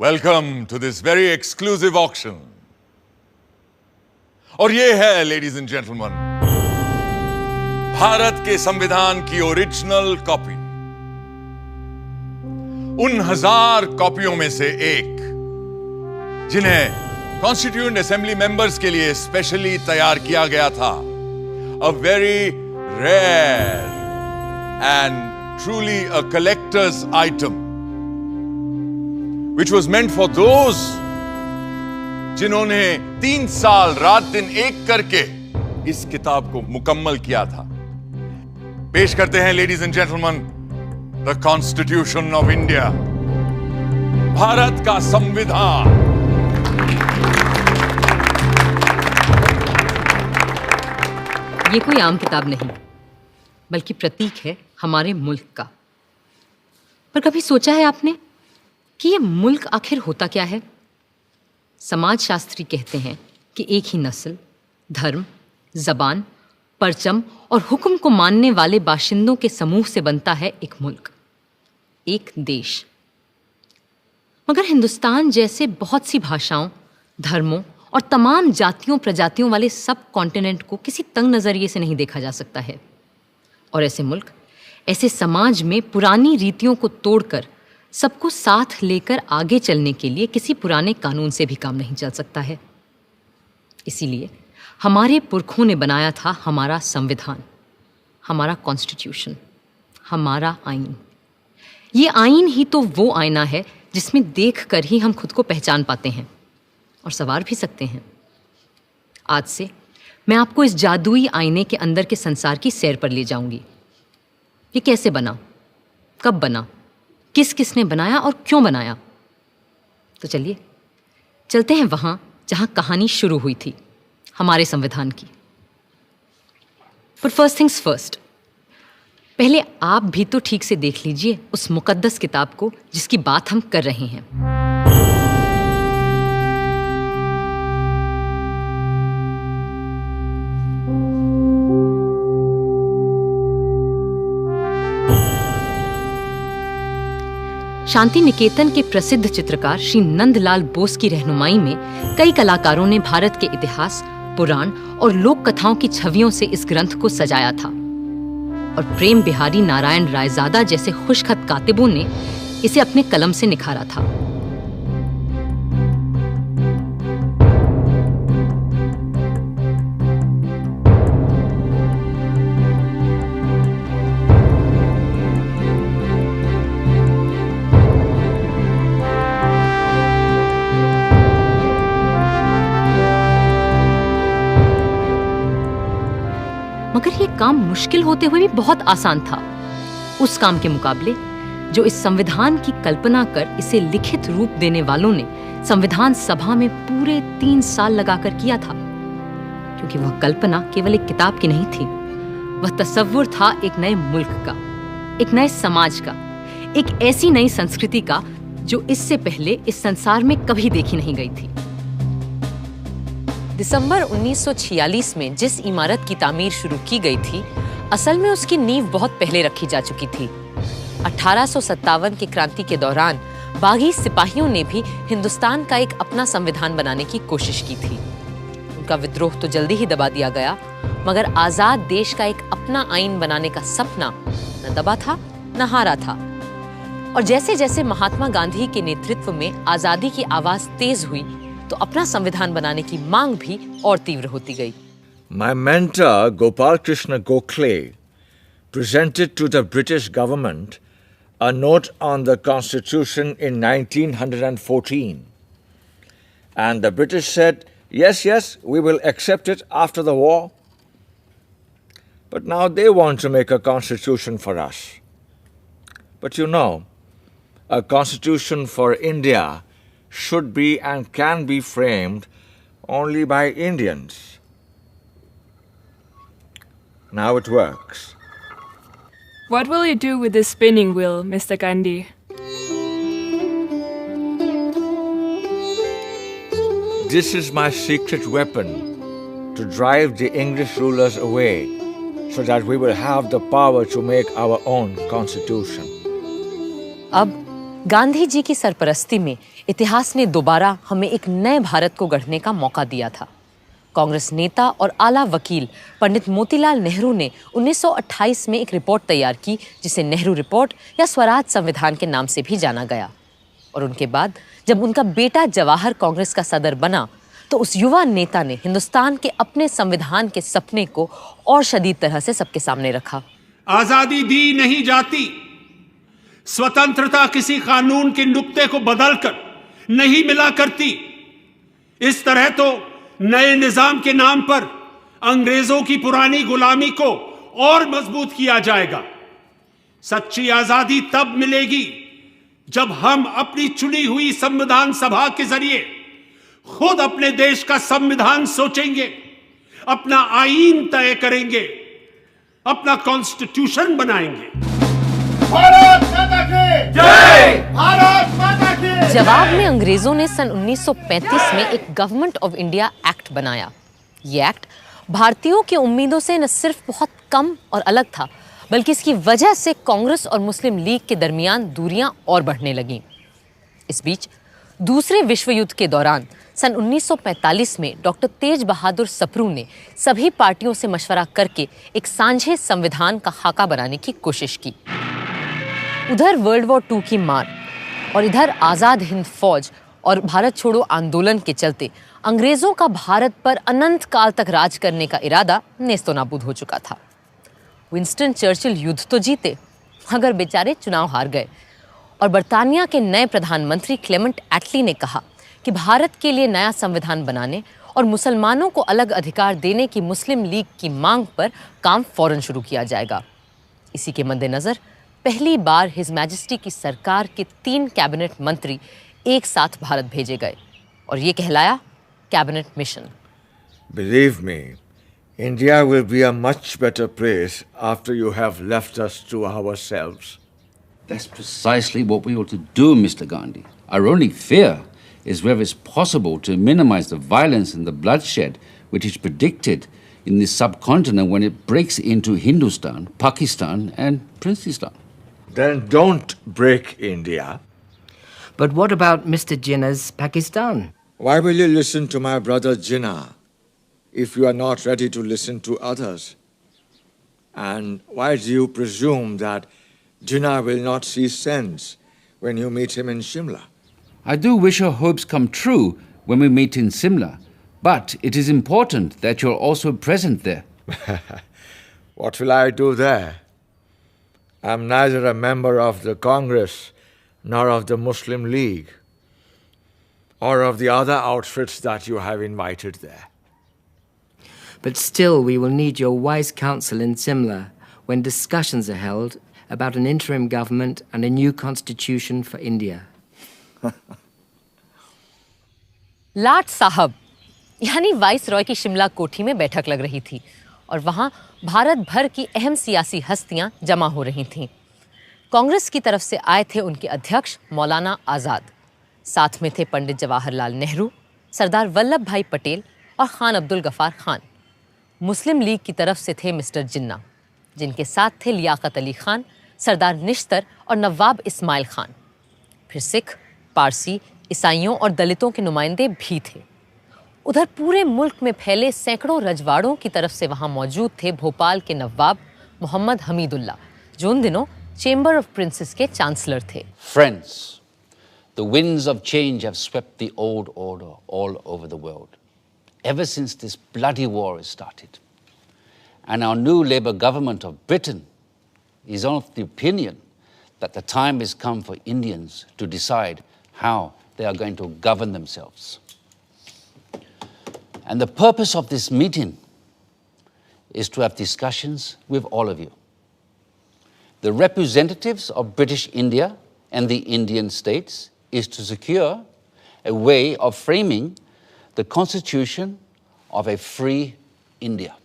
Welcome to this very exclusive auction. और ये है, ladies and gentlemen, भारत के संविधान की ओरिजिनल कॉपी। उन 1000 कॉपियों में से एक जिन्हें कॉन्स्टिट्यूएंट असेंबली मेंबर्स के लिए स्पेशली तैयार किया गया था। A very rare and truly a collector's item, which was meant for those जिन्होंने 3 साल रात दिन एक करके इस किताब को मुकम्मल किया था। पेश करते हैं ladies and gentleman, the constitution of India, Bharat का संविधान। ये कोई आम किताब नहीं, बल्कि प्रतीक है हमारे मुल्क का। पर कभी सोचा है आपने कि ये मुल्क आखिर होता क्या है? समाजशास्त्री कहते हैं कि एक ही नस्ल, धर्म, जबान, परचम और हुक्म को मानने वाले बाशिंदों के समूह से बनता है एक मुल्क, एक देश। मगर हिंदुस्तान जैसे बहुत सी भाषाओं, धर्मों और तमाम जातियों प्रजातियों वाले सब कॉन्टिनेंट को किसी तंग नज़रिए से नहीं देखा जा सकता है। और ऐसे मुल्क, ऐसे समाज में पुरानी रीतियों को तोड़कर सबको साथ लेकर आगे चलने के लिए किसी पुराने कानून से भी काम नहीं चल सकता है। इसीलिए हमारे पुरखों ने बनाया था हमारा संविधान, हमारा कॉन्स्टिट्यूशन, हमारा आईन। ये आईन ही तो वो आईना है जिसमें देखकर ही हम खुद को पहचान पाते हैं और संवार भी सकते हैं। आज से मैं आपको इस जादुई आईने के अंदर के संसार की सैर पर ले जाऊंगी। ये कैसे बना, कब बना, किस किसने बनाया और क्यों बनाया? तो चलिए चलते हैं वहां जहां कहानी शुरू हुई थी, हमारे संविधान की। पर फर्स्ट थिंग्स फर्स्ट, पहले आप भी तो ठीक से देख लीजिए उस मुकद्दस किताब को जिसकी बात हम कर रहे हैं। शांति निकेतन के प्रसिद्ध चित्रकार श्री नंदलाल बोस की रहनुमाई में कई कलाकारों ने भारत के इतिहास, पुराण और लोक कथाओं की छवियों से इस ग्रंथ को सजाया था। और प्रेम बिहारी नारायण रायजादा जैसे खुशखत कातिबों ने इसे अपने कलम से निखारा था। मगर ये काम मुश्किल होते हुए भी बहुत आसान था उस काम के मुकाबले जो इस संविधान की कल्पना कर इसे लिखित रूप देने वालों ने संविधान सभा में पूरे 3 साल लगाकर किया था। क्योंकि वह कल्पना केवल एक किताब की नहीं थी, वह तसव्वुर था एक नए मुल्क का, एक नए समाज का, एक ऐसी नई संस्कृति का जो इससे पहले इस संसार में कभी देखी नहीं गई थी। दिसंबर 1946 में जिस इमारत की तामीर शुरू की गई थी, असल में उसकी नींव बहुत पहले रखी जा चुकी थी। 1857 की क्रांति के दौरान बागी सिपाहियों ने भी हिंदुस्तान का एक अपना संविधान बनाने की कोशिश की थी। उनका विद्रोह तो जल्दी ही दबा दिया गया, मगर आजाद देश का एक अपना आईन बनाने का सपना न दबा था न हारा था। और जैसे जैसे महात्मा गांधी के नेतृत्व में आजादी की आवाज तेज हुई, तो अपना संविधान बनाने की मांग भी और तीव्र होती गई। My mentor Gopal Krishna Gokhale presented to the British government a note on the Constitution in 1914, and the British said, yes, we will accept it after the war. But now they want to make a constitution for us. But you know, a constitution for India should be and can be framed only by Indians. Now it works. What will you do with this spinning wheel, Mr. Gandhi? This is my secret weapon to drive the English rulers away so that we will have the power to make our own constitution. अब गांधी जी की सरपरस्ती में इतिहास ने दोबारा हमें एक नए भारत को गढ़ने का मौका दिया था। कांग्रेस नेता और आला वकील पंडित मोतीलाल नेहरू ने 1928 में एक रिपोर्ट तैयार की जिसे नेहरू रिपोर्ट या स्वराज संविधान के नाम से भी जाना गया। और उनके बाद जब उनका बेटा जवाहर कांग्रेस का सदर बना तो उस युवा नेता ने हिंदुस्तान के अपने संविधान के सपने को और शदीद तरह से सबके सामने रखा। आजादी दी नहीं जाती, स्वतंत्रता किसी कानून के नुक्ते को बदलकर नहीं मिला करती। इस तरह तो नए निजाम के नाम पर अंग्रेजों की पुरानी गुलामी को और मजबूत किया जाएगा। सच्ची आजादी तब मिलेगी जब हम अपनी चुनी हुई संविधान सभा के जरिए खुद अपने देश का संविधान सोचेंगे, अपना आईन तय करेंगे, अपना कॉन्स्टिट्यूशन बनाएंगे। भारत माता की जय! भारत माता की! जवाब में अंग्रेजों ने सन 1935 में एक गवर्नमेंट ऑफ इंडिया एक्ट बनाया। ये एक्ट भारतीयों की उम्मीदों से न सिर्फ बहुत कम और अलग था, बल्कि इसकी वजह से कांग्रेस और मुस्लिम लीग के दरमियान दूरियां और बढ़ने लगीं। इस बीच दूसरे विश्व युद्ध के दौरान सन 1945 में डॉक्टर तेज बहादुर सप्रू ने सभी पार्टियों से मशवरा करके एक सांझे संविधान का खाका बनाने की कोशिश की। उधर वर्ल्ड वॉर II की मार और इधर आज़ाद हिंद फौज और भारत छोड़ो आंदोलन के चलते अंग्रेजों का भारत पर अनंत काल तक राज करने का इरादा नेस्तो नाबूद हो चुका था। विंस्टन चर्चिल युद्ध तो जीते, मगर बेचारे चुनाव हार गए और बर्तानिया के नए प्रधानमंत्री क्लेमेंट एटली ने कहा कि भारत के लिए नया संविधान बनाने और मुसलमानों को अलग अधिकार देने की मुस्लिम लीग की मांग पर काम फौरन शुरू किया जाएगा। इसी के मद्देनजर पहली बार हिज मैजेस्टी की सरकार के 3 कैबिनेट मंत्री एक साथ भारत भेजे गए और ये कहलाया cabinet mission. Believe me, India will be a much better place after you have left us to ourselves. That's precisely what we ought to do, Mr. Gandhi. Our only fear is whether it's possible to minimize the violence and the bloodshed which is predicted in this subcontinent when it breaks into Hindustan, Pakistan, and Princeton. Then don't break India. But what about Mr. Jinnah's Pakistan? Why will you listen to my brother Jinnah if you are not ready to listen to others? And why do you presume that Jinnah will not see sense when you meet him in Shimla? I do wish your hopes come true when we meet in Simla, but it is important that you're also present there. What will I do there? I'm neither a member of the Congress nor of the Muslim League or of the other outfits that you have invited there. But still, we will need your wise counsel in Simla when discussions are held about an interim government and a new constitution for India. लाट साहब यानी vice Roy की शिमला कोठी में बैठक लग रही थी और वहां भारत भर की अहम सियासी हस्तियां जमा हो रही थीं। कांग्रेस की तरफ से आए थे उनके अध्यक्ष मौलाना आज़ाद, साथ में थे पंडित जवाहरलाल नेहरू, सरदार वल्लभ भाई पटेल और खान अब्दुल गफार खान। मुस्लिम लीग की तरफ से थे मिस्टर जिन्ना, जिनके साथ थे लियाकत अली खान, सरदार निश्तर और नवाब इस्माइल खान। फिर सिख, पारसी, ईसाइयों और दलितों के नुमाइंदे भी थे। उधर पूरे मुल्क में फैले सैकड़ों रजवाड़ों की तरफ से वहां मौजूद थे भोपाल के नवाब मोहम्मद हमीदुल्ला, जो उन दिनों चेंबर ऑफ प्रिंसेस के चांसलर थे। Friends, the winds of change have swept the old order all over the world, ever since this bloody war has started. And our new Labour government of Britain is of the opinion that the time has come for Indians to decide how they are going to govern themselves. And the purpose of this meeting is to have discussions with all of you. The representatives of British India and the Indian states is to secure a way of framing the constitution of a free India.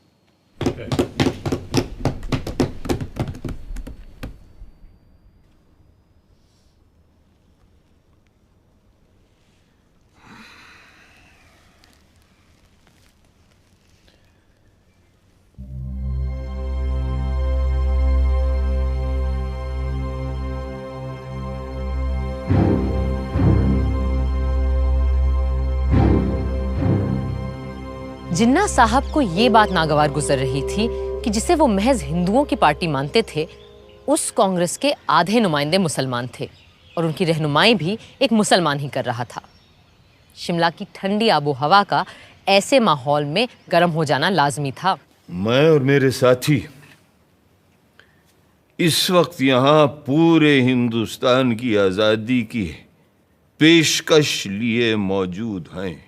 जिन्ना साहब को ये बात नागवार गुजर रही थी कि जिसे वो महज हिंदुओं की पार्टी मानते थे, उस कांग्रेस के आधे नुमाइंदे मुसलमान थे और उनकी रहनुमाई भी एक मुसलमान ही कर रहा था। शिमला की ठंडी आबो हवा का ऐसे माहौल में गर्म हो जाना लाजमी था। मैं और मेरे साथी इस वक्त यहाँ पूरे हिंदुस्तान की आज़ादी की पेशकश लिए मौजूद हैं।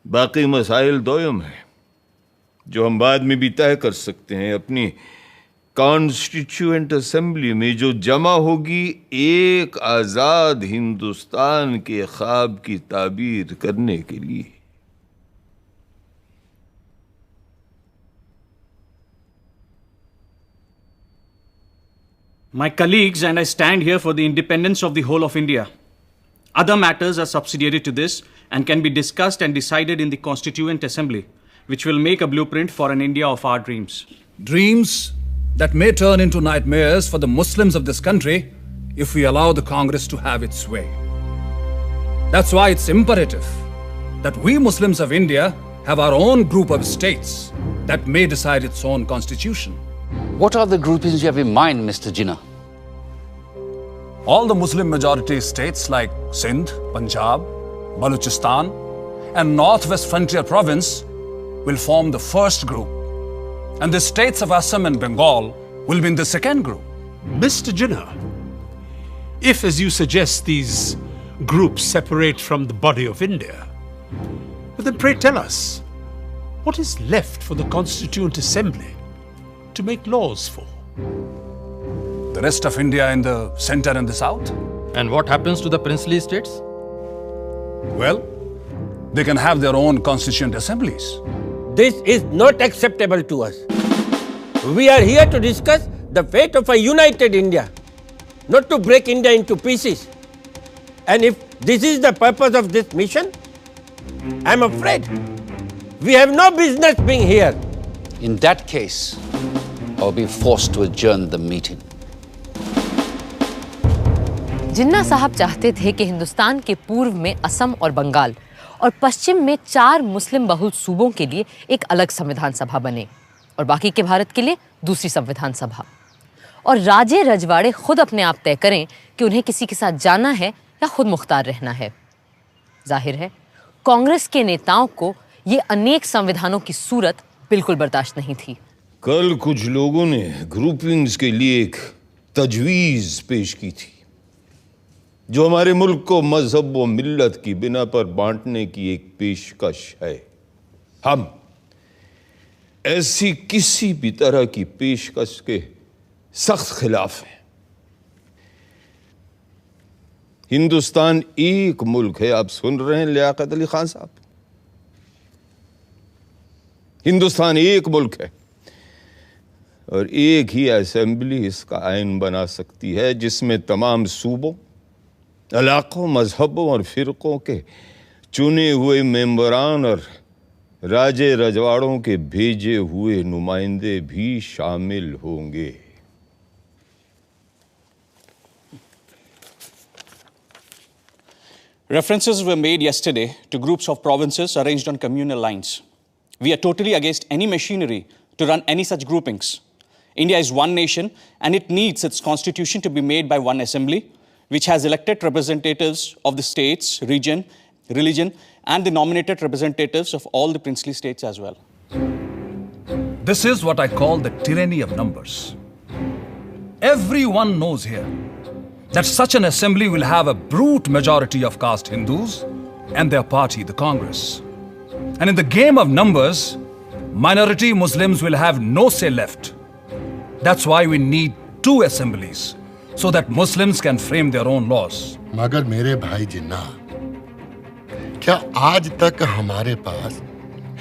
बाकी मसाइल दोयम हैं जो हम बाद में भी तय कर सकते हैं। अपनी कॉन्स्टिट्यूएंट असेंबली में जो जमा होगी एक आज़ाद हिंदुस्तान के ख्वाब की ताबीर करने के लिए। My colleagues and I stand here for the independence of the whole of India. Other matters are subsidiary to this and can be discussed and decided in the Constituent Assembly, which will make a blueprint for an India of our dreams. Dreams that may turn into nightmares for the Muslims of this country if we allow the Congress to have its way. That's why it's imperative that we Muslims of India have our own group of states that may decide its own constitution. What are the groupings you have in mind, Mr. Jinnah? All the Muslim majority states like Sindh, Punjab, Balochistan, and Northwest Frontier Province will form the first group. And the states of Assam and Bengal will be in the second group. Mr. Jinnah, if, as you suggest, these groups separate from the body of India, then pray tell us, what is left for the Constituent Assembly to make laws for? The rest of India in the center and the south? And what happens to the princely states? Well, they can have their own constituent assemblies. This is not acceptable to us. We are here to discuss the fate of a united India, not to break India into pieces. And if this is the purpose of this mission, I'm afraid we have no business being here. In that case, I'll be forced to adjourn the meeting. जिन्ना साहब चाहते थे कि हिंदुस्तान के पूर्व में असम और बंगाल और पश्चिम में 4 मुस्लिम बहुल सूबों के लिए एक अलग संविधान सभा बने और बाकी के भारत के लिए दूसरी संविधान सभा, और राजे रजवाड़े खुद अपने आप तय करें कि उन्हें किसी के साथ जाना है या खुद मुख्तार रहना है। जाहिर है कांग्रेस के नेताओं को ये अनेक संविधानों की सूरत बिल्कुल बर्दाश्त नहीं थी। कल कुछ लोगों ने ग्रुपिंग्स के लिए एक तजवीज़ पेश की थी जो हमारे मुल्क को मजहब व मिल्लत की बिना पर बांटने की एक पेशकश है। हम ऐसी किसी भी तरह की पेशकश के सख्त खिलाफ हैं। हिंदुस्तान एक मुल्क है, आप सुन रहे हैं लियाकत अली खान साहब, हिंदुस्तान एक मुल्क है और एक ही असेंबली इसका आइन बना सकती है जिसमें तमाम सूबों, इलाकों, मजहबों और फिरकों के चुने हुए मेंबरान और राजे रजवाड़ों के भेजे हुए नुमाइंदे भी शामिल होंगे। References were made yesterday to groups of provinces arranged on communal lines. We are totally against any machinery to run any such groupings. India is one nation and it needs its constitution to be made by one assembly, which has elected representatives of the states, region, religion, and the nominated representatives of all the princely states as well. This is what I call the tyranny of numbers. Everyone knows here that such an assembly will have a brute majority of caste Hindus and their party, the Congress. And in the game of numbers, minority Muslims will have no say left. That's why we need 2 assemblies, so that Muslims can frame their own laws. मगर मेरे भाई जिन्ना, क्या आज तक हमारे पास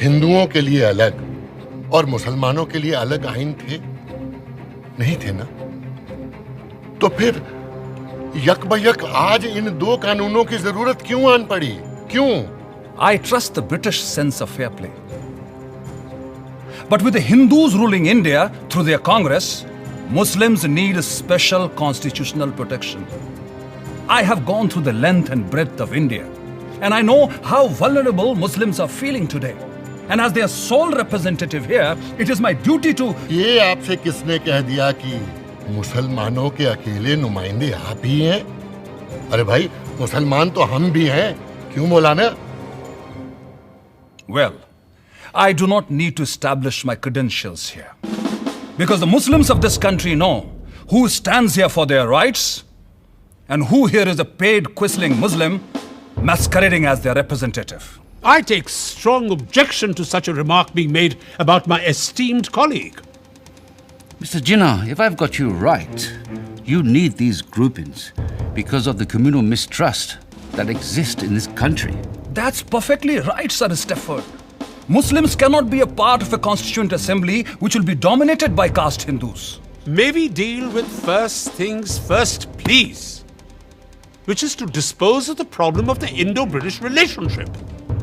हिंदुओं के लिए अलग और मुसलमानों के लिए अलग आइन थे? नहीं थे ना? तो फिर यकबयक आज इन 2 कानूनों की जरूरत क्यों आन पड़ी? क्यों? I trust the British sense of fair play. But with the Hindus ruling India through their Congress, Muslims need a special constitutional protection. I have gone through the length and breadth of India And I know how vulnerable Muslims are feeling today. And as their sole representative here, it is my duty to... ये आपसे किसने कह दिया कि मुसलमानों के अकेले नुमाइंदे आप ही हैं? अरे भाई, मुसलमान तो हम भी हैं, क्यों मौलाना? Well, I do not need to establish my credentials here. Because the Muslims of this country know who stands here for their rights and who here is a paid quisling Muslim masquerading as their representative. I take strong objection to such a remark being made about my esteemed colleague. Mr. Jinnah, if I've got you right, you need these groupings because of the communal mistrust that exists in this country. That's perfectly right, Sir Stafford. Muslims cannot be a part of a constituent assembly which will be dominated by caste Hindus. May we deal with first things first, please, which is to dispose of the problem of the Indo-British relationship.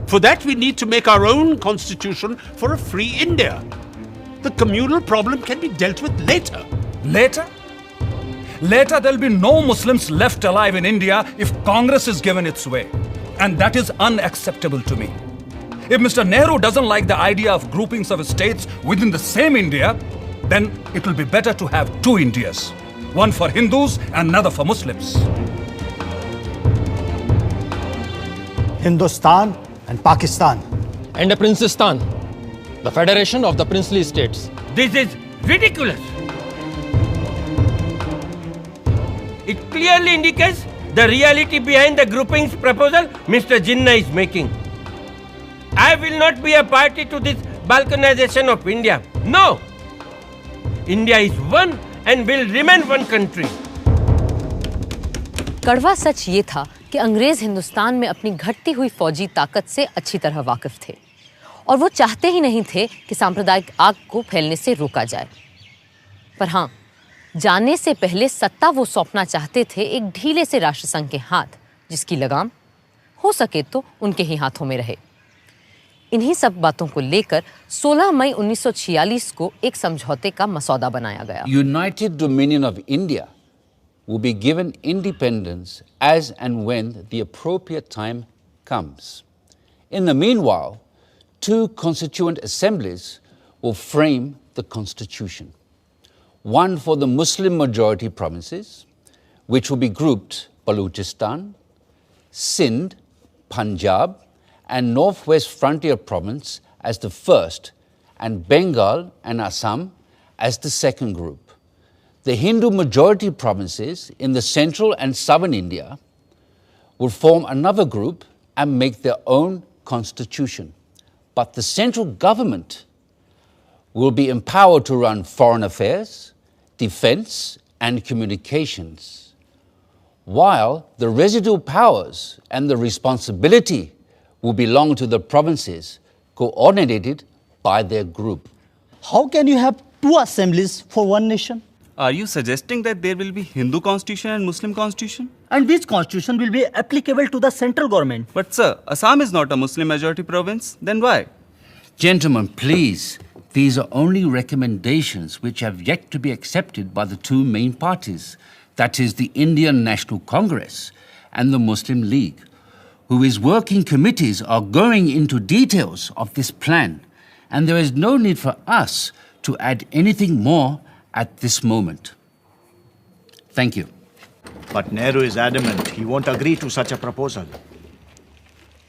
For that, we need to make our own constitution for a free India. The communal problem can be dealt with later. Later? Later, there'll be no Muslims left alive in India if Congress is given its way. And that is unacceptable to me. If Mr. Nehru doesn't like the idea of groupings of states within the same India, then it will be better to have two Indias. One for Hindus and another for Muslims. Hindustan and Pakistan. And a Princestan, the federation of the princely states. This is ridiculous. It clearly indicates the reality behind the groupings proposal Mr. Jinnah is making. I will not be a party to this balkanization of India. No! India is one and will remain one country. कड़वा सच ये था कि अंग्रेज हिंदुस्तान में अपनी घटती हुई फौजी ताकत से अच्छी तरह वाकिफ थे और वो चाहते ही नहीं थे कि सांप्रदायिक आग को फैलने से रोका जाए। पर हाँ, जाने से पहले सत्ता वो सौंपना चाहते थे एक ढीले से राष्ट्रसंघ के हाथ, जिसकी लगाम हो सके तो उनके ही हाथों में रहे। इन्हीं सब बातों को लेकर 16 मई 1946 को एक समझौते का मसौदा बनाया गया। United Dominion of India will be given independence as and when the appropriate time comes. In the meanwhile, two constituent assemblies will frame the constitution. One for the Muslim majority provinces, which will be grouped Balochistan, Sindh, Punjab, and Northwest Frontier Province as the first, and Bengal and Assam as the second group. The Hindu majority provinces in the central and southern India will form another group and make their own constitution. But the central government will be empowered to run foreign affairs, defense, and communications, while the residual powers and the responsibility will belong to the provinces coordinated by their group. How can you have two assemblies for one nation? Are you suggesting that there will be Hindu constitution and Muslim constitution? And which constitution will be applicable to the central government? But sir, Assam is not a Muslim majority province. Then why? Gentlemen, please, these are only recommendations which have yet to be accepted by the two main parties, that is the Indian National Congress and the Muslim League, whose working committees are going into details of this plan, and there is no need for us to add anything more at this moment. Thank you. But Nehru is adamant he won't agree to such a proposal.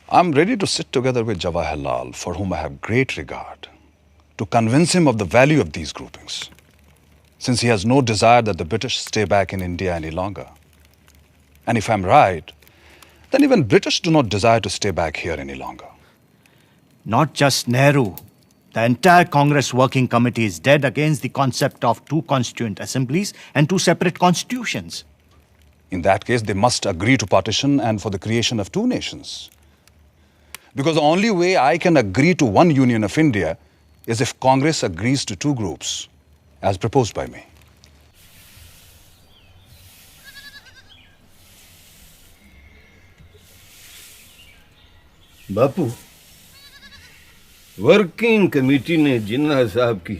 I'm ready to sit together with Jawaharlal, for whom I have great regard, to convince him of the value of these groupings, since he has no desire that the British stay back in India any longer. And if I'm right, then even British do not desire to stay back here any longer. Not just Nehru. The entire Congress Working Committee is dead against the concept of two constituent assemblies and two separate constitutions. In that case, they must agree to partition and for the creation of two nations. Because the only way I can agree to one union of India is if Congress agrees to two groups, as proposed by me. Bapu, working committee ने जिन्ना साहब की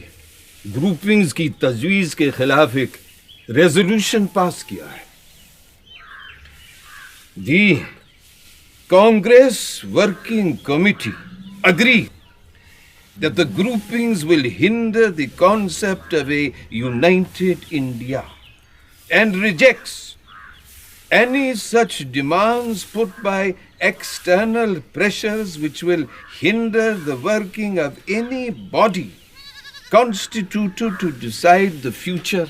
groupings की तजवीज़ के खिलाफ एक resolution pass किया है। Congress Working Committee agree that the groupings will hinder the concept of a united India and rejects any such demands put by external pressures which will hinder the working of any body constituted to decide the future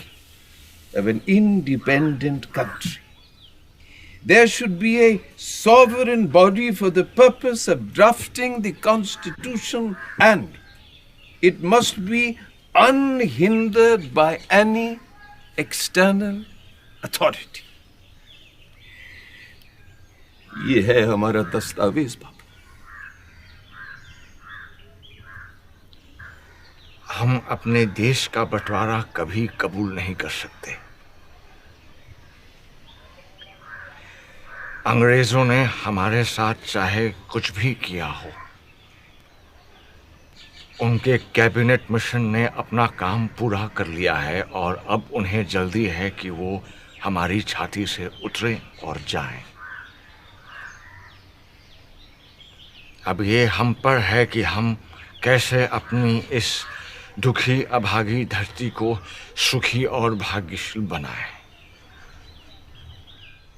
of an independent country. There should be a sovereign body for the purpose of drafting the Constitution, and it must be unhindered by any external authority. ये है हमारा दस्तावेज बाबू। हम अपने देश का बंटवारा कभी कबूल नहीं कर सकते। अंग्रेजों ने हमारे साथ चाहे कुछ भी किया हो, उनके कैबिनेट मिशन ने अपना काम पूरा कर लिया है और अब उन्हें जल्दी है कि वो हमारी छाती से उतरे और जाएं। अब ये हम पर है कि हम कैसे अपनी इस दुखी अभागी धरती को सुखी और भाग्यशील बनाएं।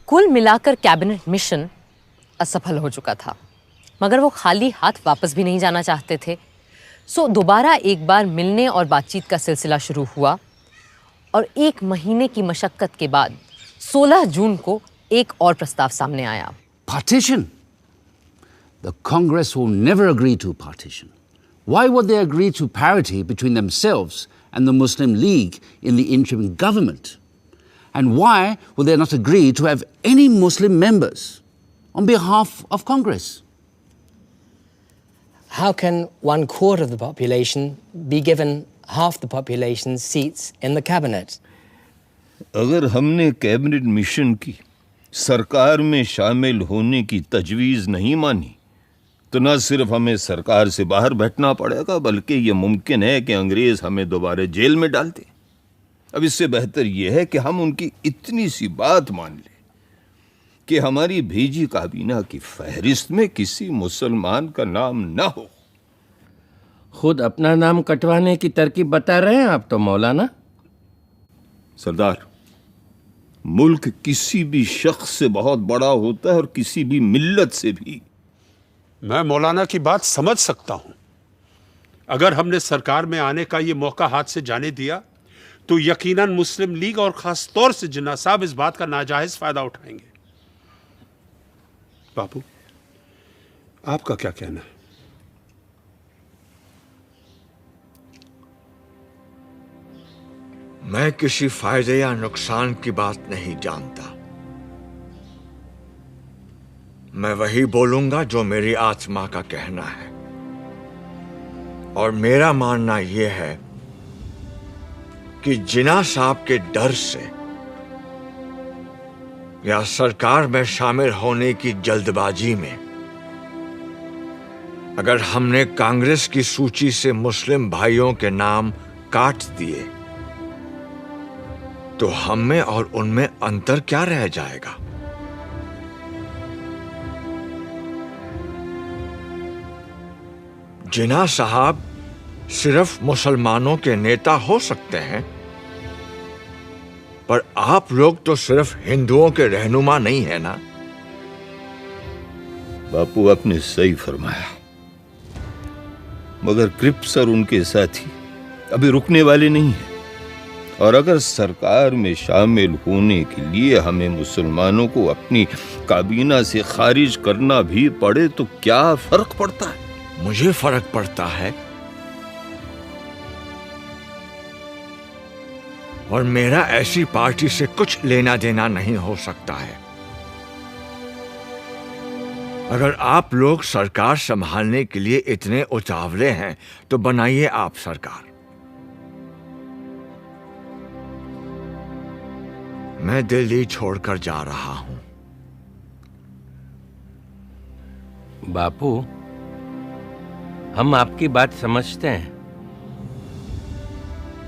कुल मिलाकर कैबिनेट मिशन असफल हो चुका था, मगर वो खाली हाथ वापस भी नहीं जाना चाहते थे। सो दोबारा एक बार मिलने और बातचीत का सिलसिला शुरू हुआ और 1 महीने की मशक्कत के बाद 16 जून को एक और प्रस्ताव सामने आया। Partition? The Congress will never agree to partition. Why would they agree to parity between themselves and the Muslim League in the interim government? And why will they not agree to have any Muslim members on behalf of Congress? How can 1/4 of the population be given half the population's seats in the cabinet? अगर हमने cabinet mission की सरकार में शामिल होने की तजवीज़ नहीं मानी तो न सिर्फ हमें सरकार से बाहर बैठना पड़ेगा, बल्कि ये मुमकिन है कि अंग्रेज हमें दोबारा जेल में डाल दें। अब इससे बेहतर यह है कि हम उनकी इतनी सी बात मान लें कि हमारी भेजी काबीना की फहरिस्त में किसी मुसलमान का नाम ना हो। खुद अपना नाम कटवाने की तरकीब बता रहे हैं आप तो मौलाना। सरदार, मुल्क किसी भी शख्स से बहुत बड़ा होता है और किसी भी मिल्लत से भी। मैं मौलाना की बात समझ सकता हूं। अगर हमने सरकार में आने का ये मौका हाथ से जाने दिया तो यकीनन मुस्लिम लीग और खास तौर से जिन्ना साहब इस बात का नाजायज फायदा उठाएंगे। बापू, आपका क्या कहना है? मैं किसी फायदे या नुकसान की बात नहीं जानता। मैं वही बोलूंगा जो मेरी आत्मा का कहना है, और मेरा मानना यह है कि जिन्ना साहब के डर से या सरकार में शामिल होने की जल्दबाजी में अगर हमने कांग्रेस की सूची से मुस्लिम भाइयों के नाम काट दिए तो हम में और उनमें अंतर क्या रह जाएगा? जिन्ना साहब सिर्फ मुसलमानों के नेता हो सकते हैं, पर आप लोग तो सिर्फ हिंदुओं के रहनुमा नहीं है ना। बापू, आपने सही फरमाया, मगर क्रिप्स और उनके साथी अभी रुकने वाले नहीं हैं, और अगर सरकार में शामिल होने के लिए हमें मुसलमानों को अपनी काबीना से खारिज करना भी पड़े तो क्या फर्क पड़ता है? मुझे फर्क पड़ता है, और मेरा ऐसी पार्टी से कुछ लेना देना नहीं हो सकता है। अगर आप लोग सरकार संभालने के लिए इतने उतावले हैं तो बनाइए आप सरकार। मैं दिल्ली छोड़कर जा रहा हूं। बापू, हम आपकी बात समझते हैं,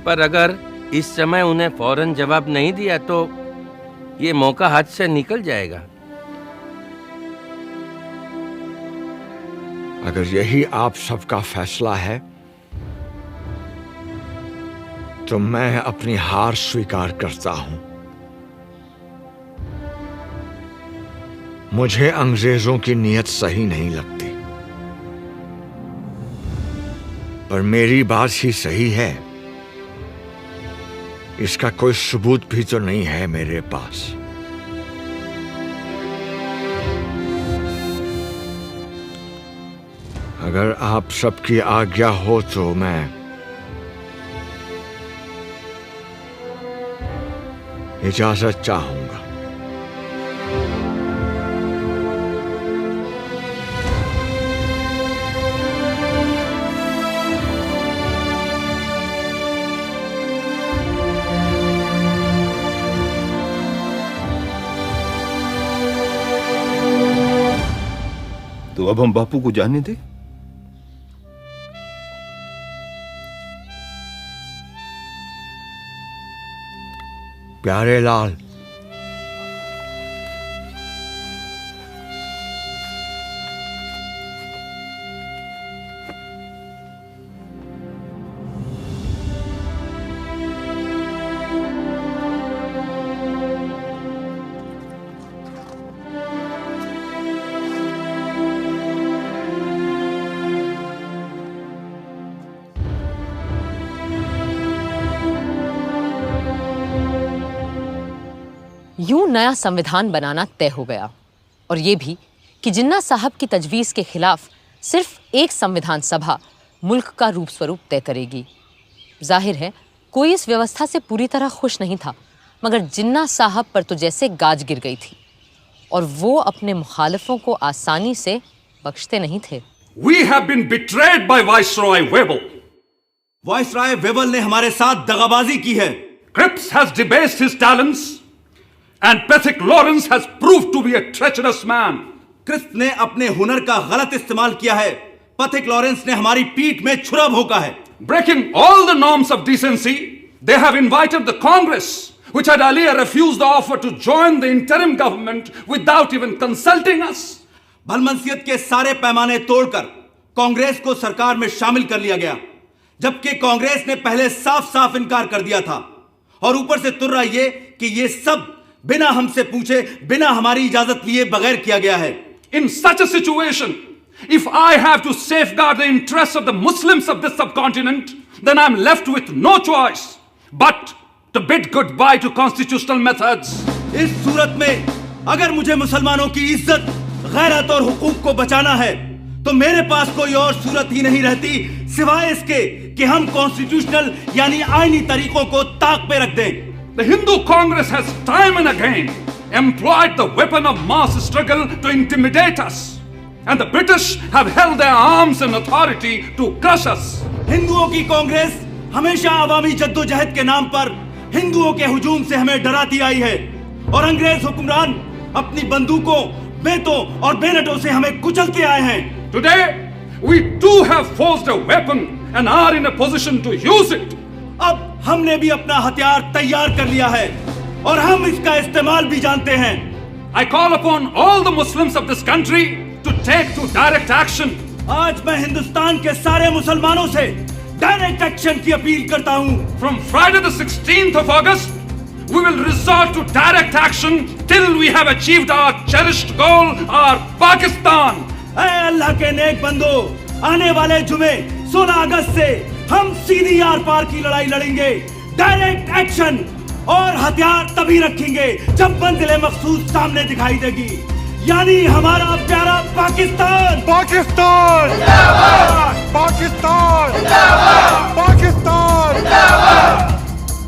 पर अगर इस समय उन्हें फौरन जवाब नहीं दिया तो ये मौका हाथ से निकल जाएगा। अगर यही आप सबका फैसला है तो मैं अपनी हार स्वीकार करता हूं। मुझे अंग्रेजों की नीयत सही नहीं लगती, पर मेरी बात ही सही है। इसका कोई सबूत भी तो नहीं है मेरे पास। अगर आप सबकी आज्ञा हो तो मैं इजाजत चाहूंगा। तो अब हम बापू को जाने दें। प्यारे लाल, यूं नया संविधान बनाना तय हो गया, और ये भी कि जिन्ना साहब की तजवीज़ के खिलाफ सिर्फ एक संविधान सभा मुल्क का रूप स्वरूप तय करेगी। जाहिर है कोई इस व्यवस्था से पूरी तरह खुश नहीं था, मगर जिन्ना साहब पर तो जैसे गाज गिर गई थी, और वो अपने मुखालिफों को आसानी से बख्शते नहीं थे। We have been betrayed by Viceroy Webel. Viceroy Webel ने हमारे साथ दगाबाजी की है। Cripps has debased his talents, and Pethick Lawrence has proved to be a treacherous man. Crisp ने अपने हुनर का गलत इस्तेमाल किया है। पथिक लॉरेंस ने हमारी पीठ में छुरा भोंका है। Breaking all the norms of decency, they have invited the Congress, which had earlier refused the offer to join the interim government without even consulting us. भलमनसियत के सारे पैमाने तोड़कर कांग्रेस को सरकार में शामिल कर लिया गया, जबकि कांग्रेस ने पहले साफ साफ इनकार कर दिया था। और ऊपर से तुर्रा ये कि ये सब बिना हमसे पूछे, बिना हमारी इजाजत लिए बगैर किया गया है। In such a situation, if I have to safeguard the interests of the Muslims of this subcontinent, then I'm left with no choice but to bid goodbye to constitutional methods. इस सूरत में अगर मुझे मुसलमानों की इज्जत, गैरत और हुकूक को बचाना है, तो मेरे पास कोई और सूरत ही नहीं रहती सिवाय इसके कि हम कॉन्स्टिट्यूशनल यानी आईनी तरीकों को ताक पे रख दें। The Hindu Congress has time and again employed the weapon of mass struggle to intimidate us, and the British have held their arms and authority to crush us. हिंदुओं की कांग्रेस हमेशा अवामी जद्दोजहद के नाम पर हिंदुओं के हुजूम से हमें डराती आई है, और अंग्रेज हुक्मरान अपनी बंदूकों, बेतों और बेनटों से हमें कुचलते आए हैं। Today, we too have forged a weapon and are in a position to use it. अब हमने भी अपना हथियार तैयार कर लिया है और हम इसका इस्तेमाल भी जानते हैं। I call upon all the Muslims of this country to take to direct action. आज मैं हिंदुस्तान के सारे मुसलमानों से डायरेक्ट एक्शन की अपील करता हूँ। From Friday the 16th of August, we will resort to direct action till we have achieved our cherished goal, our Pakistan. ऐ अल्लाह के नेक बंदो, आने वाले जुमे 16 अगस्त से हम सीधी आर पार की लड़ाई लड़ेंगे। डायरेक्ट एक्शन और हथियार तभी रखेंगे जब मंजिल मखसूस सामने दिखाई देगी, यानी हमारा प्यारा पाकिस्तान। पाकिस्तान पाकिस्तान पाकिस्तान।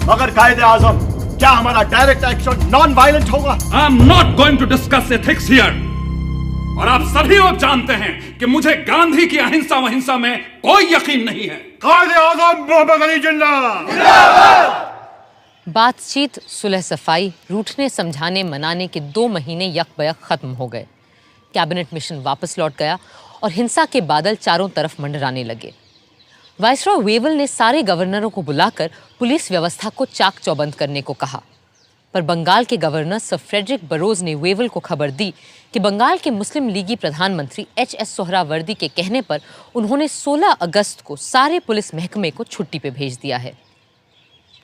मगर कायदे आजम, क्या हमारा डायरेक्ट एक्शन नॉन वायलेंट होगा? I am not going to discuss ethics here. और आप सभी लोग जानते हैं कि मुझे गांधी की अहिंसा वहिंसा में कोई यकीन नहीं है। कायदे आजम मोहम्मद अली जिन्ना। बातचीत, सुलह सफाई, रूठने समझाने मनाने के 2 महीने यकबयक खत्म हो गए। कैबिनेट मिशन वापस लौट गया और हिंसा के बादल चारों तरफ मंडराने लगे। वाइसरॉय वेवल ने सारे गवर्नरों को बुलाकर पुलिस व्यवस्था को चाक चौबंद करने को कहा। पर बंगाल के गवर्नर सर फ्रेडरिक बरोज ने वेवल को खबर दी कि बंगाल के मुस्लिम लीगी प्रधानमंत्री एच.एस. सोहरावर्दी के कहने पर उन्होंने 16 अगस्त को सारे पुलिस महकमे को छुट्टी पे भेज दिया है।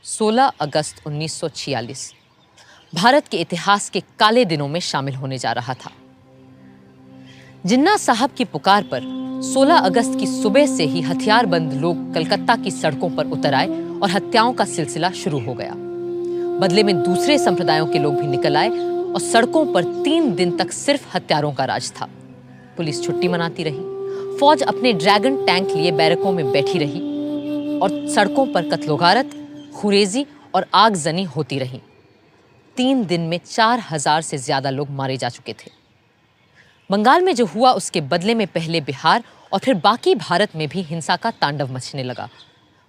16 अगस्त 1946 भारत के इतिहास के काले दिनों में शामिल होने जा रहा था। जिन्ना साहब की पुकार पर 16 अगस्त की सुबह से ही हथियारबंद लोग कलकत्ता की सड़कों पर उतर आए और हत्याओं का सिलसिला शुरू हो गया। बदले में दूसरे संप्रदायों के लोग भी निकल आए और सड़कों पर 3 दिन तक सिर्फ हत्यारों का राज था। पुलिस छुट्टी मनाती रही, फौज अपने ड्रैगन टैंक लिए बैरकों में बैठी रही और सड़कों पर कत्लोगारत, खुरेजी और आगजनी होती रही। 3 दिन में 4000 से ज्यादा लोग मारे जा चुके थे। बंगाल में जो हुआ उसके बदले में पहले बिहार और फिर बाकी भारत में भी हिंसा का तांडव मचने लगा।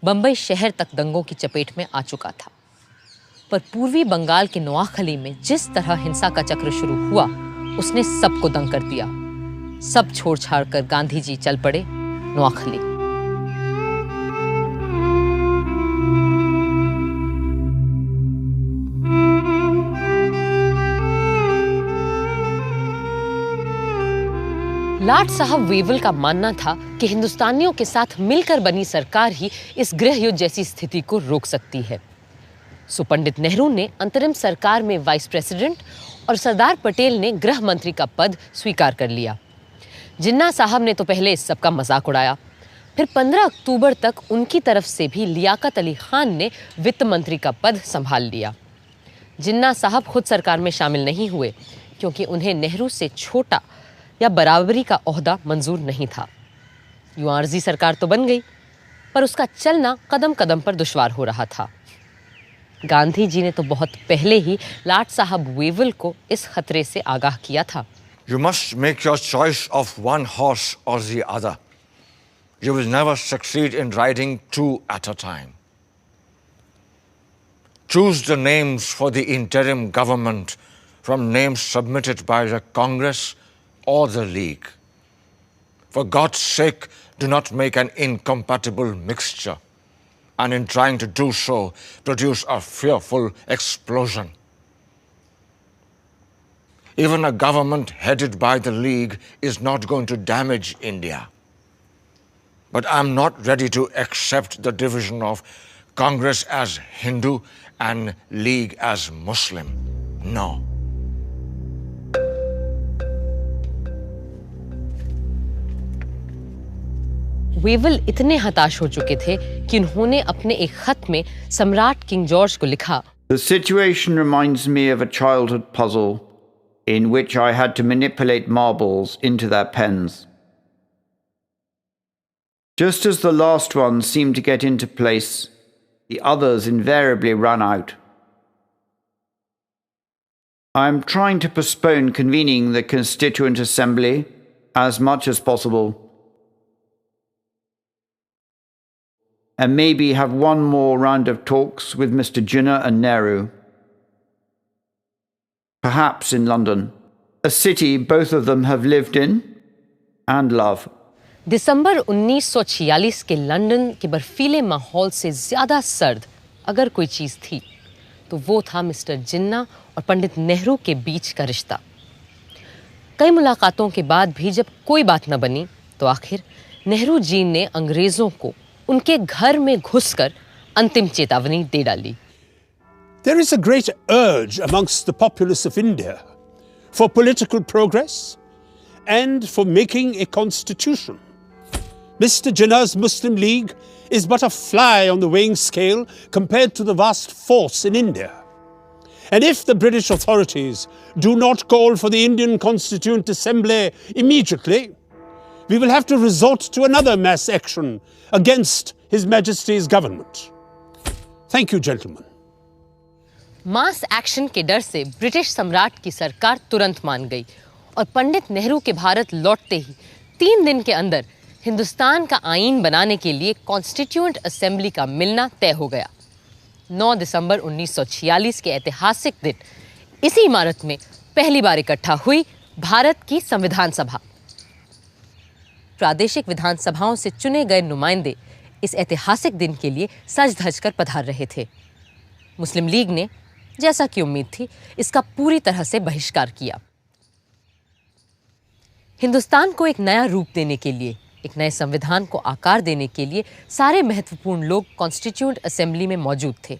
बंबई शहर तक दंगों की चपेट में आ चुका था। पर पूर्वी बंगाल के नोआखली में जिस तरह हिंसा का चक्र शुरू हुआ उसने सबको दंग कर दिया। सब छोड़ छाड़ कर गांधी जी चल पड़े नोआखली। लाट साहब वेवल का मानना था कि हिंदुस्तानियों के साथ मिलकर बनी सरकार ही इस गृह युद्ध जैसी स्थिति को रोक सकती है। सो पंडित नेहरू ने अंतरिम सरकार में वाइस प्रेसिडेंट और सरदार पटेल ने गृह मंत्री का पद स्वीकार कर लिया। जिन्ना साहब ने तो पहले इस सब का मजाक उड़ाया, फिर 15 अक्टूबर तक उनकी तरफ से भी लियाकत अली खान ने वित्त मंत्री का पद संभाल लिया। जिन्ना साहब खुद सरकार में शामिल नहीं हुए क्योंकि उन्हें नेहरू से छोटा या बराबरी का ओहदा मंजूर नहीं था। यूं आर्जी सरकार तो बन गई, पर उसका चलना कदम कदम पर दुश्वार हो रहा था। गांधी जी ने तो बहुत पहले ही लाट साहब वेवल को इस खतरे से आगाह किया था। You must make your choice of one horse or the other. You will never succeed in riding 2 at a time. Choose the names for the interim government from names submitted by the Congress or the League. For God's sake, do not make an incompatible mixture, and in trying to do so, produce a fearful explosion. Even a government headed by the League is not going to damage India. But I'm not ready to accept the division of Congress as Hindu and League as Muslim. No. Wavell इतने हताश हो चुके थे कि उन्होंने अपने एक खत में सम्राट किंग जॉर्ज को लिखा, The situation reminds me of a childhood puzzle in which I had to manipulate marbles into their pens. Just as the last one seemed to get into place, the others invariably ran out. I am trying to postpone convening the Constituent Assembly as much as possible, and maybe have one more round of talks with Mr. Jinnah and Nehru. Perhaps in London, a city both of them have lived in and love. दिसंबर 1946 के London के बर्फीले माहौल से ज्यादा सर्द अगर कोई चीज थी तो वो था मिस्टर जिन्ना और पंडित नेहरू के बीच का रिश्ता। कई मुलाकातों के बाद भी जब कोई बात न बनी तो आखिर नेहरू जी ने अंग्रेजों को उनके घर में घुसकर अंतिम चेतावनी दे डाली। There is a great urge amongst the populace of India for political progress and for making a constitution. Mr. Jinnah's Muslim League is but a fly on the weighing scale compared to the vast force in India. And if the British authorities do not call for the Indian Constituent Assembly immediately, we will have to resort to another mass action against His Majesty's government. Thank you, gentlemen. Mass action के डर से British सम्राट की सरकार तुरंत मान गई और पंडित नेहरू के भारत लौटते ही 3 दिन के अंदर हिंदुस्तान का आईन बनाने के लिए कॉन्स्टिट्यूएंट असेंबली का मिलना तय हो गया। 9 दिसंबर 1946 के ऐतिहासिक दिन इसी इमारत में पहली बार इकट्ठा हुई भारत की संविधान सभा। प्रादेशिक विधानसभाओं से चुने गए नुमाइंदे इस ऐतिहासिक दिन के लिए सज धज कर पधार रहे थे। मुस्लिम लीग ने जैसा कि उम्मीद थी, इसका पूरी तरह से बहिष्कार किया। हिंदुस्तान को एक नया रूप देने के लिए, एक नए संविधान को आकार देने के लिए सारे महत्वपूर्ण लोग कॉन्स्टिट्यूएंट असेंबली में मौजूद थे।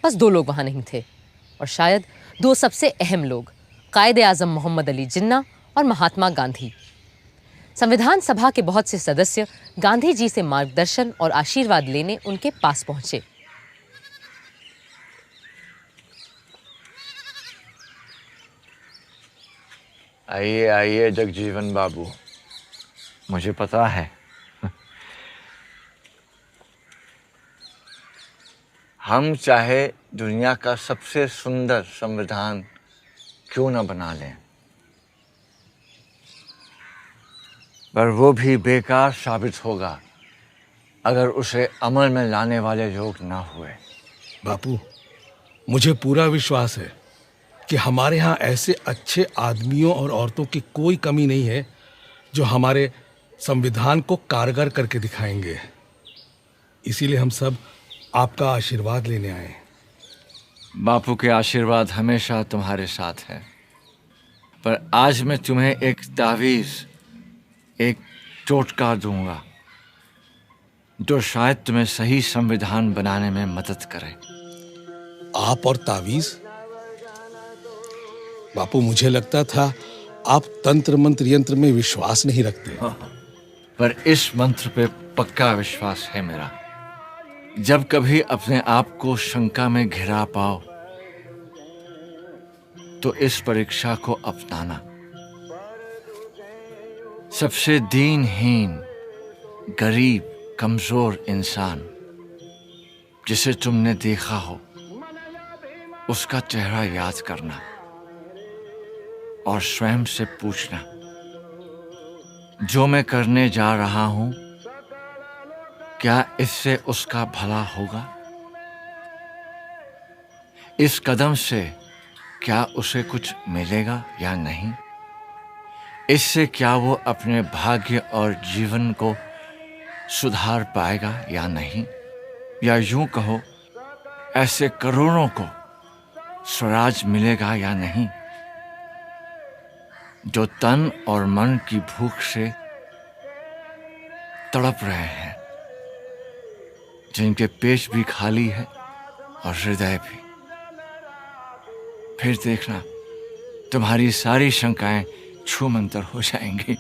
बस 2 लोग वहां नहीं थे, और शायद 2 सबसे अहम लोग, कायदे आजम मोहम्मद अली जिन्ना और महात्मा गांधी। संविधान सभा के बहुत से सदस्य गांधी जी से मार्गदर्शन और आशीर्वाद लेने उनके पास पहुंचे। आइए आइए जगजीवन बाबू, मुझे पता है हम चाहे दुनिया का सबसे सुंदर संविधान क्यों न बना लें, पर वो भी बेकार साबित होगा अगर उसे अमल में लाने वाले लोग ना हुए। बापू, मुझे पूरा विश्वास है कि हमारे यहाँ ऐसे अच्छे आदमियों और औरतों की कोई कमी नहीं है जो हमारे संविधान को कारगर करके दिखाएंगे। इसीलिए हम सब आपका आशीर्वाद लेने आए। बापू के आशीर्वाद हमेशा तुम्हारे साथ है, पर आज मैं तुम्हें एक तावीज़, एक टोटका दूंगा जो शायद तुम्हें सही संविधान बनाने में मदद करे। आप और तावीज़? बापू, मुझे लगता था आप तंत्र मंत्र यंत्र में विश्वास नहीं रखते। पर इस मंत्र पे पक्का विश्वास है मेरा। जब कभी अपने आप को शंका में घिरा पाओ तो इस परीक्षा को अपनाना। सबसे दीनहीन, गरीब, कमजोर इंसान जिसे तुमने देखा हो, उसका चेहरा याद करना और स्वयं से पूछना, जो मैं करने जा रहा हूं, क्या इससे उसका भला होगा? इस कदम से क्या उसे कुछ मिलेगा या नहीं? इससे क्या वो अपने भाग्य और जीवन को सुधार पाएगा या नहीं? या यूं कहो, ऐसे करोड़ों को स्वराज मिलेगा या नहीं जो तन और मन की भूख से तड़प रहे हैं, जिनके पेट भी खाली है और हृदय भी। फिर देखना, तुम्हारी सारी शंकाएं छूमंतर हो जाएंगी।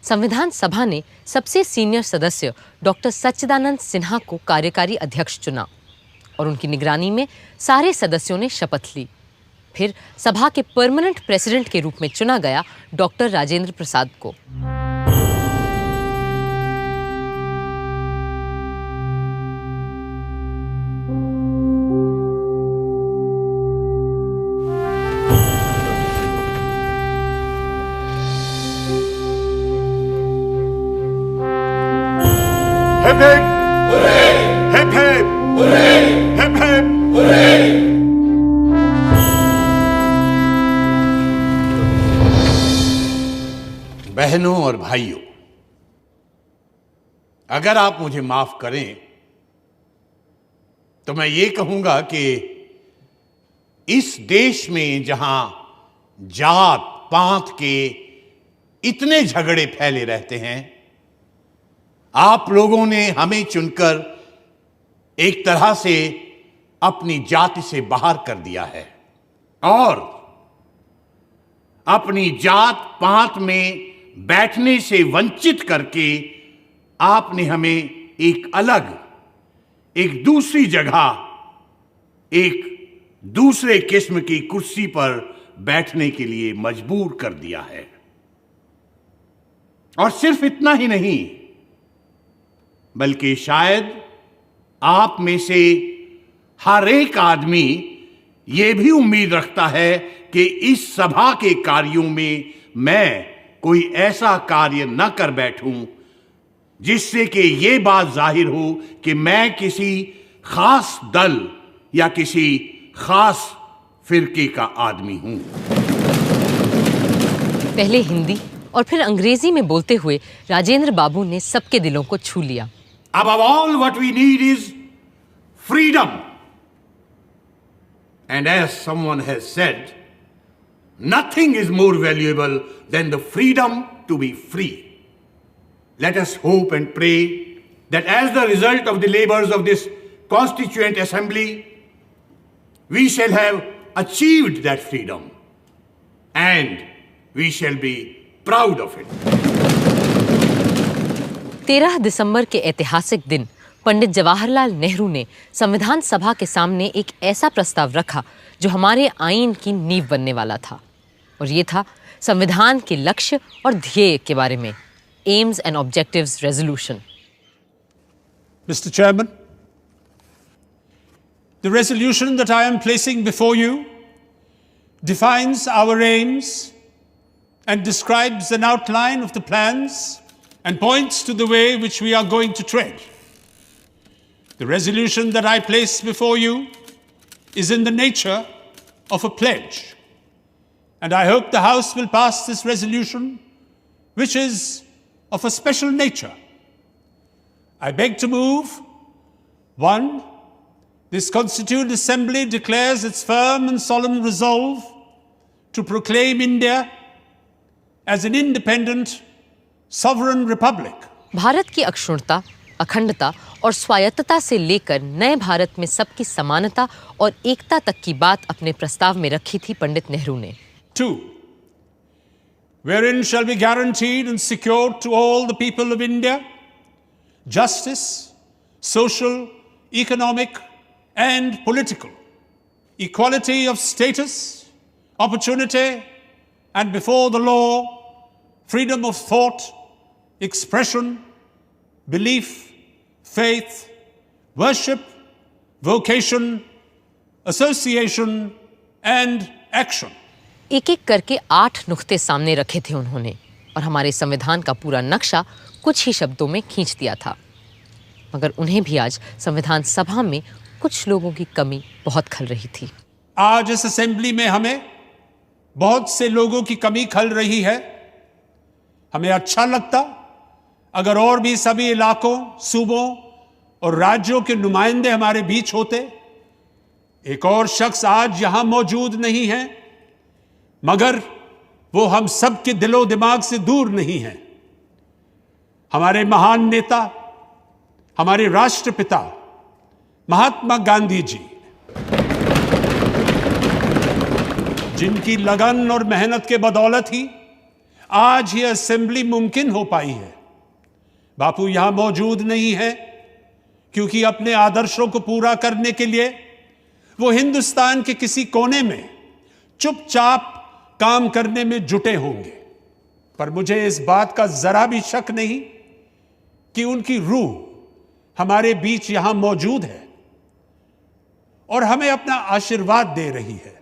संविधान सभा ने सबसे सीनियर सदस्य डॉक्टर सच्चिदानंद सिन्हा को कार्यकारी अध्यक्ष चुना और उनकी निगरानी में सारे सदस्यों ने शपथ ली। फिर सभा के परमानेंट प्रेसिडेंट के रूप में चुना गया डॉक्टर राजेंद्र प्रसाद को। Hip hip! Hooray! Hip hip! Hooray! Hip hip! Hooray! बहनों और भाइयों, अगर आप मुझे माफ करें तो मैं ये कहूंगा कि इस देश में जहां जात पात के इतने झगड़े फैले रहते हैं, आप लोगों ने हमें चुनकर एक तरह से अपनी जाति से बाहर कर दिया है और अपनी जात पात में बैठने से वंचित करके आपने हमें एक अलग, एक दूसरी जगह, एक दूसरे किस्म की कुर्सी पर बैठने के लिए मजबूर कर दिया है। और सिर्फ इतना ही नहीं, बल्कि शायद आप में से हर एक आदमी यह भी उम्मीद रखता है कि इस सभा के कार्यों में मैं कोई ऐसा कार्य न कर बैठूं जिससे कि ये बात जाहिर हो कि मैं किसी खास दल या किसी खास फिरके का आदमी हूं। पहले हिंदी और फिर अंग्रेजी में बोलते हुए राजेंद्र बाबू ने सबके दिलों को छू लिया। Above all, what we need is freedom. And as someone has said, nothing is more valuable than the freedom to be free. Let us hope and pray that as the result of the labors of this Constituent Assembly, we shall have achieved that freedom and we shall be proud of it. 13 दिसंबर के ऐतिहासिक दिन पंडित जवाहरलाल नेहरू ने संविधान सभा के सामने एक ऐसा प्रस्ताव रखा जो हमारे आईन की नींव बनने वाला था, और ये था संविधान के लक्ष्य और ध्येय के बारे में, AIIMS and objectives resolution. Mr. Chairman, the resolution that I am placing before you defines our aims and describes an outline of the plans and points to the way which we are going to tread. The resolution that I place before you is in the nature of a pledge, and I hope the House will pass this resolution, which is of a special nature. I beg to move, 1, this Constituent Assembly declares its firm and solemn resolve to proclaim India as an independent, sovereign republic. Bharat की अक्षुण्णता, अखंडता और स्वायत्तता से लेकर नए भारत में सबकी समानता और एकता तक की बात अपने प्रस्ताव में रखी थी पंडित नेहरू ने। 2, wherein shall be guaranteed and secured to all the people of India justice, social, economic, and political, equality of status, opportunity, and before the law, freedom of thought, expression, belief, faith, worship, vocation, association, and action. एक एक करके 8 नुक्ते सामने रखे थे उन्होंने, और हमारे संविधान का पूरा नक्शा कुछ ही शब्दों में खींच दिया था। मगर उन्हें भी आज संविधान सभा में कुछ लोगों की कमी बहुत खल रही थी। आज इस असेंबली में हमें बहुत से लोगों की कमी खल रही है। हमें अच्छा लगता अगर और भी सभी इलाकों, सूबों और राज्यों के नुमाइंदे हमारे बीच होते। एक और शख्स आज यहां मौजूद नहीं है, मगर वो हम सब के दिलो दिमाग से दूर नहीं है। हमारे महान नेता, हमारे राष्ट्रपिता महात्मा गांधी जी, जिनकी लगन और मेहनत के बदौलत ही आज ये असेंबली मुमकिन हो पाई है। बापू यहां मौजूद नहीं है क्योंकि अपने आदर्शों को पूरा करने के लिए वो हिंदुस्तान के किसी कोने में चुपचाप काम करने में जुटे होंगे। पर मुझे इस बात का जरा भी शक नहीं कि उनकी रूह हमारे बीच यहां मौजूद है और हमें अपना आशीर्वाद दे रही है।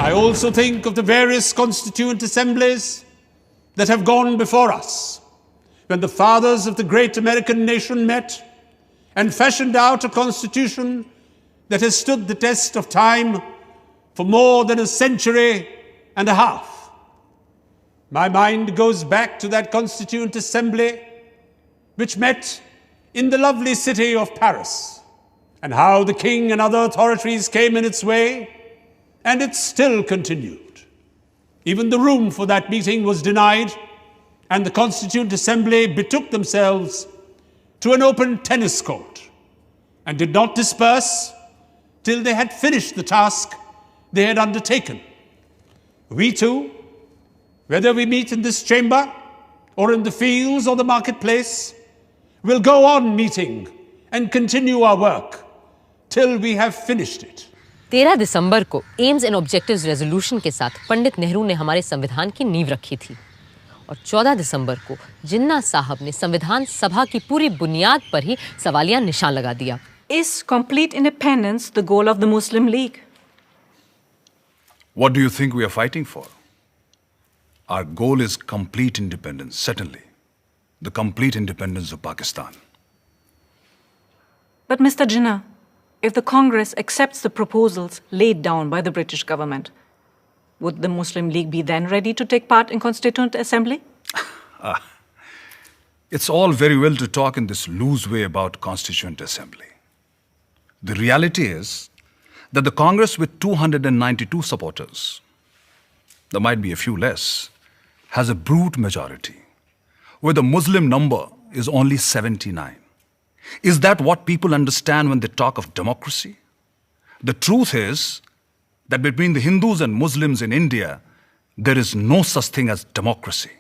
I also think of the various constituent assemblies that have gone before us, when the fathers of the great American nation met and fashioned out a constitution that has stood the test of time for more than a century and a half. My mind goes back to that Constituent Assembly which met in the lovely city of Paris, and how the king and other authorities came in its way, and it still continued. Even the room for that meeting was denied, and the Constituent Assembly betook themselves to an open tennis court and did not disperse till they had finished the task they had undertaken. We too, whether we meet in this chamber or in the fields or the marketplace, will go on meeting and continue our work till we have finished it. 13 दिसंबर को AIIMS and objectives resolution के साथ पंडित नेहरू ने हमारे संविधान की नींव रखी थी, और 14 दिसंबर को जिन्ना साहब ने संविधान सभा की पूरी बुनियाद पर ही सवालिया निशान लगा दिया। Is complete independence the goal of the Muslim League? What do you think we are fighting for? Our goal is complete independence, certainly. The complete independence of Pakistan. But Mr. Jinnah, if the Congress accepts the proposals laid down by the British government, would the Muslim League be then ready to take part in Constituent Assembly? It's all very well to talk in this loose way about Constituent Assembly. The reality is that the Congress with 292 supporters, there might be a few less, has a brute majority, where the Muslim number is only 79. Is that what people understand when they talk of democracy? The truth is that between the Hindus and Muslims in India, there is no such thing as democracy.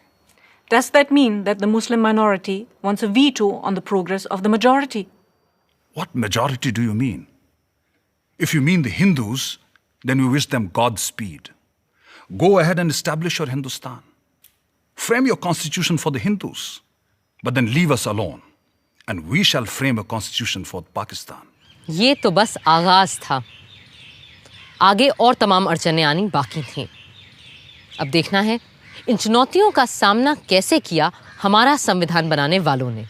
Does that mean that the Muslim minority wants a veto on the progress of the majority? What majority do you mean? If you mean the Hindus, then we wish them Godspeed. Go ahead and establish your Hindustan. Frame your constitution for the Hindus, but then leave us alone, and we shall frame a constitution for Pakistan. ये तो बस आगाज था। आगे और तमाम अड़चनें आनी बाकी थीं। अब देखना है इन चुनौतियों का सामना कैसे किया हमारा संविधान बनाने वालों ने।